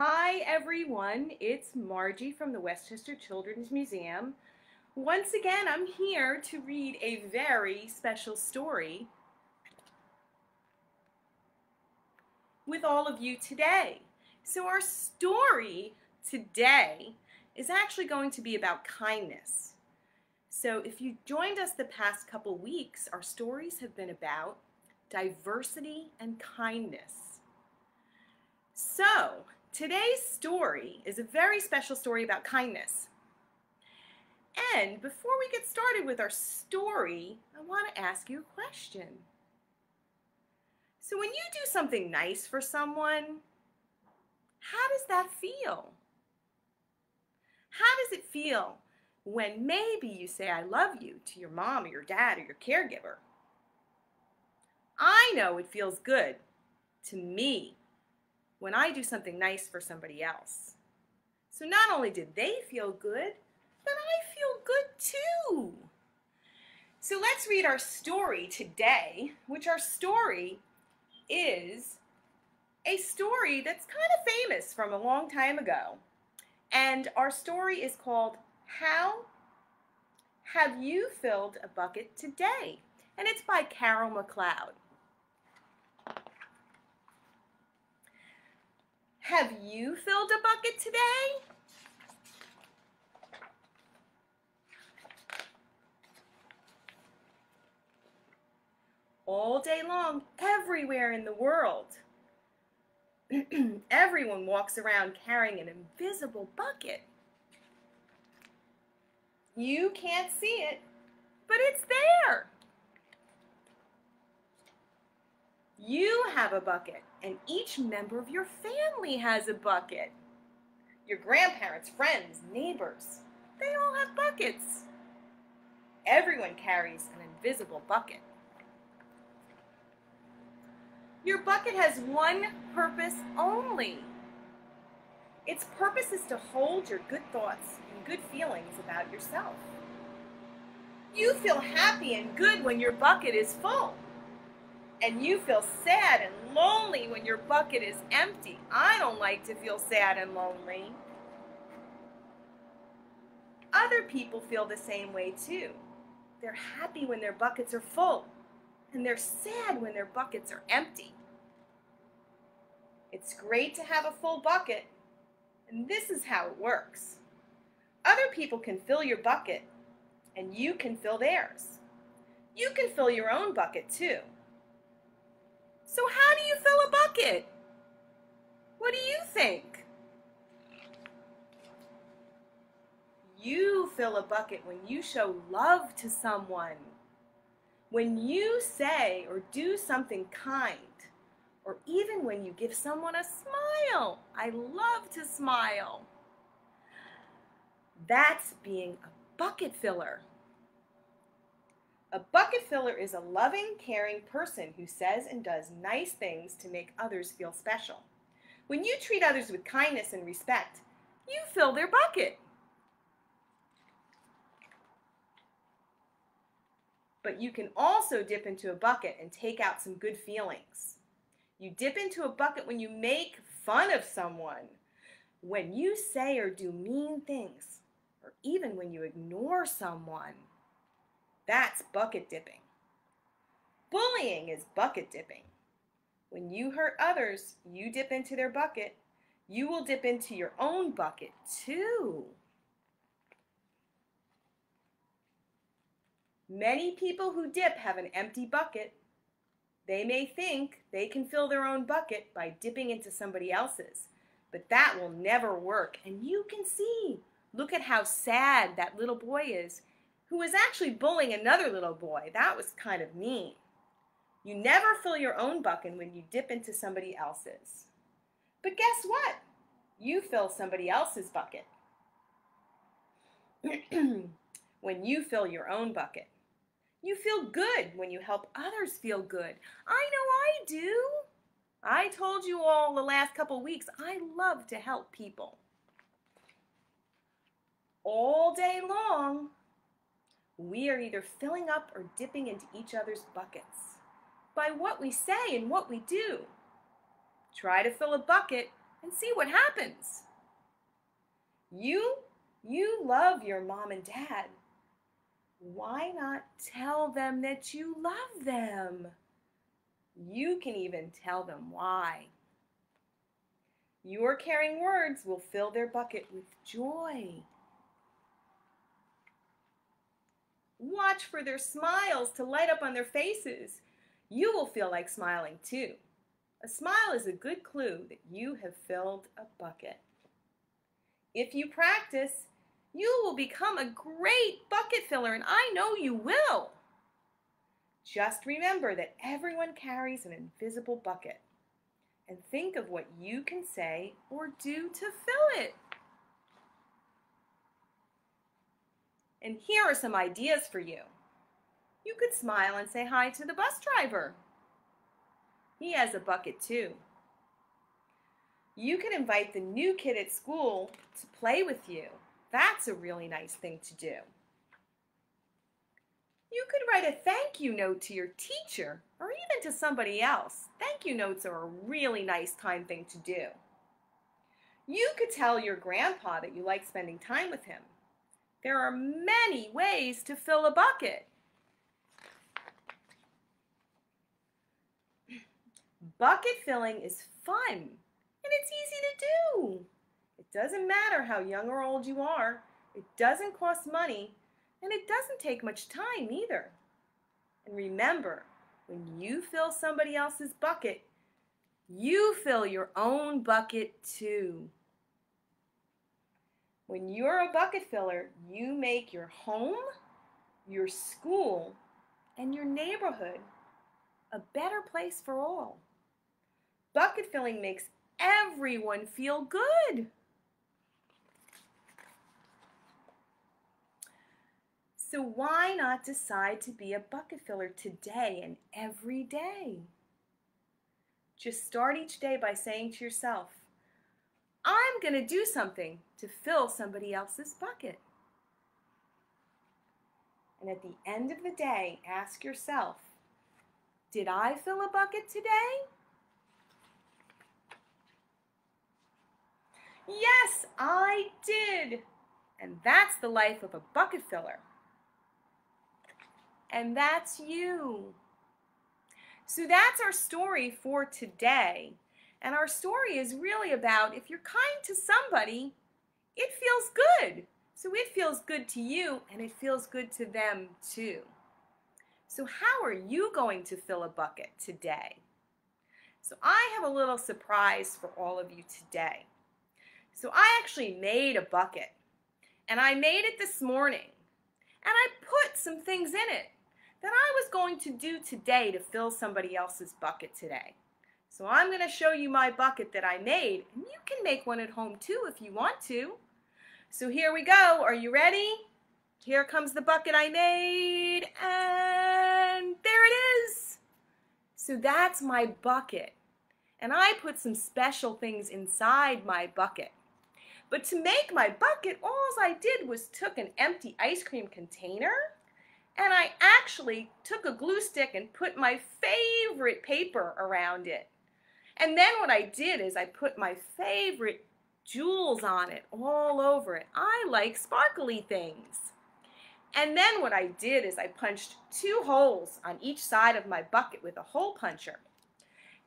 Hi everyone, it's Margie from the Westchester Children's Museum. Once again, I'm here to read a very special story with all of you today. So our story today is actually going to be about kindness. So if you joined us the past couple weeks, our stories have been about diversity and kindness. So today's story is a very special story about kindness. And before we get started with our story, I want to ask you a question. So when you do something nice for someone, how does that feel? How does it feel when maybe you say I love you to your mom or your dad or your caregiver? I know it feels good to me when I do something nice for somebody else. So not only did they feel good, but I feel good too. So let's read our story today, which our story is a story that's kind of famous from a long time ago. And our story is called How Have You Filled a Bucket Today? And it's by Carol McCloud. Have you filled a bucket today? All day long, everywhere in the world, everyone walks around carrying an invisible bucket. You can't see it, but it's there. You have a bucket, and each member of your family has a bucket. Your grandparents, friends, neighbors, they all have buckets. Everyone carries an invisible bucket. Your bucket has one purpose only. Its purpose is to hold your good thoughts and good feelings about yourself. You feel happy and good when your bucket is full. And you feel sad and lonely when your bucket is empty. I don't like to feel sad and lonely. Other people feel the same way too. They're happy when their buckets are full, and they're sad when their buckets are empty. It's great to have a full bucket, and this is how it works. Other people can fill your bucket, and you can fill theirs. You can fill your own bucket too. So how do you fill a bucket? What do you think? You fill a bucket when you show love to someone. When you say or do something kind, or even when you give someone a smile. I love to smile. That's being a bucket filler. A bucket filler is a loving, caring person who says and does nice things to make others feel special. When you treat others with kindness and respect, you fill their bucket. But you can also dip into a bucket and take out some good feelings. You dip into a bucket when you make fun of someone, when you say or do mean things, or even when you ignore someone. That's bucket dipping. Bullying is bucket dipping. When you hurt others, you dip into their bucket. You will dip into your own bucket too. Many people who dip have an empty bucket. They may think they can fill their own bucket by dipping into somebody else's, but that will never work. And you can see, look at how sad that little boy is, who was actually bullying another little boy. That was kind of mean. You never fill your own bucket when you dip into somebody else's. But guess what? You fill somebody else's bucket when you fill your own bucket. You feel good when you help others feel good. I know I do. I told you all the last couple weeks, I love to help people. All day long, we are either filling up or dipping into each other's buckets by what we say and what we do. Try to fill a bucket and see what happens. You love your mom and dad. Why not tell them that you love them? You can even tell them why. Your caring words will fill their bucket with joy. Watch for their smiles to light up on their faces. You will feel like smiling too. A smile is a good clue that you have filled a bucket. If you practice, you will become a great bucket filler, and I know you will. Just remember that everyone carries an invisible bucket, and think of what you can say or do to fill it. And here are some ideas for you. You could smile and say hi to the bus driver. He has a bucket too. You could invite the new kid at school to play with you. That's a really nice thing to do. You could write a thank you note to your teacher or even to somebody else. Thank you notes are a really nice, kind thing to do. You could tell your grandpa that you like spending time with him. There are many ways to fill a bucket. Bucket filling is fun, and it's easy to do. It doesn't matter how young or old you are. It doesn't cost money, and it doesn't take much time either. And remember, when you fill somebody else's bucket, you fill your own bucket too. When you're a bucket filler, you make your home, your school, and your neighborhood a better place for all. Bucket filling makes everyone feel good. So why not decide to be a bucket filler today and every day? Just start each day by saying to yourself, I'm going to do something to fill somebody else's bucket. And at the end of the day, ask yourself, did I fill a bucket today? Yes, I did. And that's the life of a bucket filler. And that's you. So that's our story for today. And our story is really about if you're kind to somebody, it feels good. So it feels good to you and it feels good to them too. So how are you going to fill a bucket today? So I have a little surprise for all of you today. So I actually made a bucket, and I made it this morning, and I put some things in it that I was going to do today to fill somebody else's bucket today. So I'm going to show you my bucket that I made, and you can make one at home too if you want to. So here we go. Are you ready? Here comes the bucket I made, and there it is. So that's my bucket, and I put some special things inside my bucket. But to make my bucket, all I did was took an empty ice cream container, and I actually took a glue stick and put my favorite paper around it. And then what I did is I put my favorite jewels on it, all over it. I like sparkly things. And then what I did is I punched 2 holes on each side of my bucket with a hole puncher.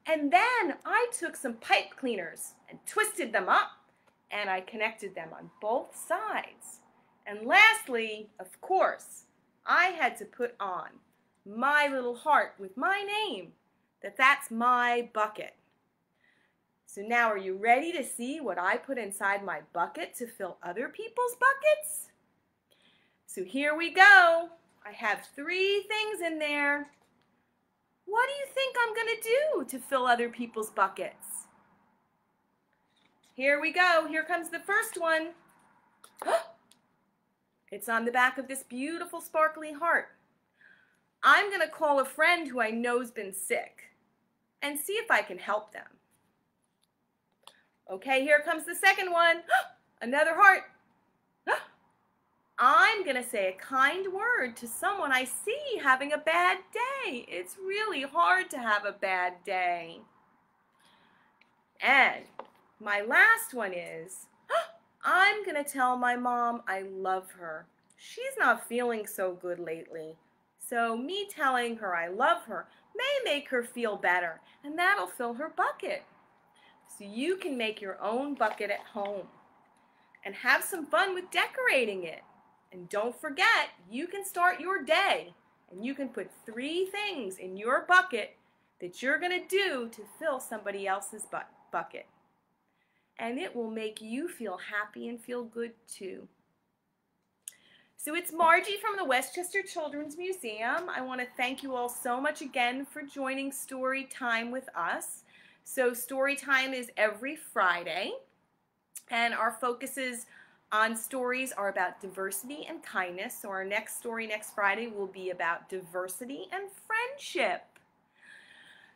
And then I took some pipe cleaners and twisted them up, and I connected them on both sides. And lastly, of course, I had to put on my little heart with my name, that's my bucket. So now are you ready to see what I put inside my bucket to fill other people's buckets? So here we go. I have 3 things in there. What do you think I'm going to do to fill other people's buckets? Here we go. Here comes the first one. It's on the back of this beautiful sparkly heart. I'm going to call a friend who I know's been sick and see if I can help them. Okay, here comes the second one. Another heart. I'm going to say a kind word to someone I see having a bad day. It's really hard to have a bad day. And My last one is, I'm going to tell my mom I love her. She's not feeling so good lately. So me telling her I love her may make her feel better, and that'll fill her bucket. So you can make your own bucket at home and have some fun with decorating it. And don't forget, you can start your day and you can put 3 things in your bucket that you're going to do to fill somebody else's bucket. And it will make you feel happy and feel good too. So it's Margie from the Westchester Children's Museum. I want to thank you all so much again for joining Story Time with us. So Story Time is every Friday, and our focuses on stories are about diversity and kindness. So our next story next Friday will be about diversity and friendship.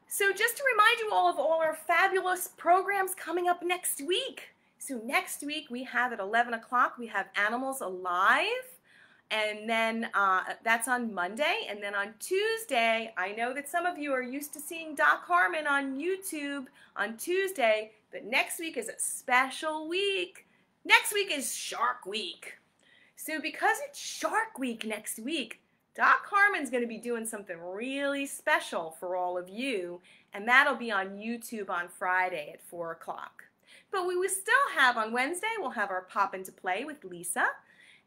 So just to remind you all of all our fabulous programs coming up next week. So next week we have at 11 o'clock, we have Animals Alive. And then that's on Monday. And then on Tuesday, I know that some of you are used to seeing Doc Harmon on YouTube on Tuesday, but next week is a special week. Next week is Shark Week. So because it's Shark Week next week, Doc Harmon's going to be doing something really special for all of you, and that'll be on YouTube on Friday at 4 o'clock. But we will still have on Wednesday, we'll have our Pop Into Play with Lisa.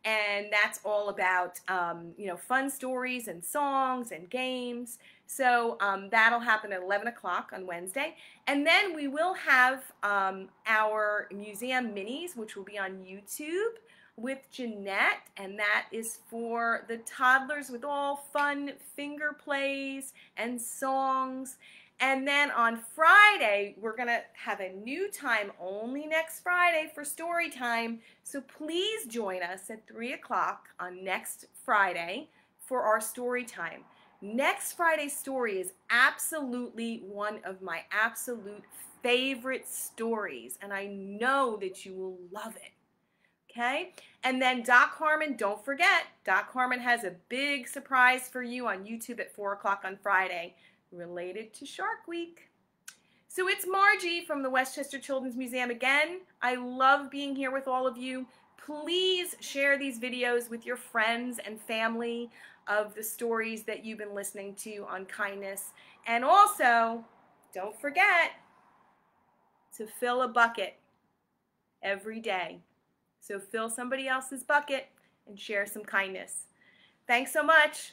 And that's all about, fun stories and songs and games. So that'll happen at 11 o'clock on Wednesday. And then we will have our museum minis, which will be on YouTube with Jeanette. And that is for the toddlers with all fun finger plays and songs. And then on Friday, we're going to have a new time only next Friday for story time. So please join us at 3 o'clock on next Friday for our story time. Next Friday's story is absolutely one of my absolute favorite stories, and I know that you will love it. Okay? And then Doc Harmon, don't forget, Doc Harmon has a big surprise for you on YouTube at 4 o'clock on Friday, related to Shark Week. So it's Margie from the Westchester Children's Museum again. I love being here with all of you. Please share these videos with your friends and family of the stories that you've been listening to on kindness. And also, don't forget to fill a bucket every day. So fill somebody else's bucket and share some kindness. Thanks so much.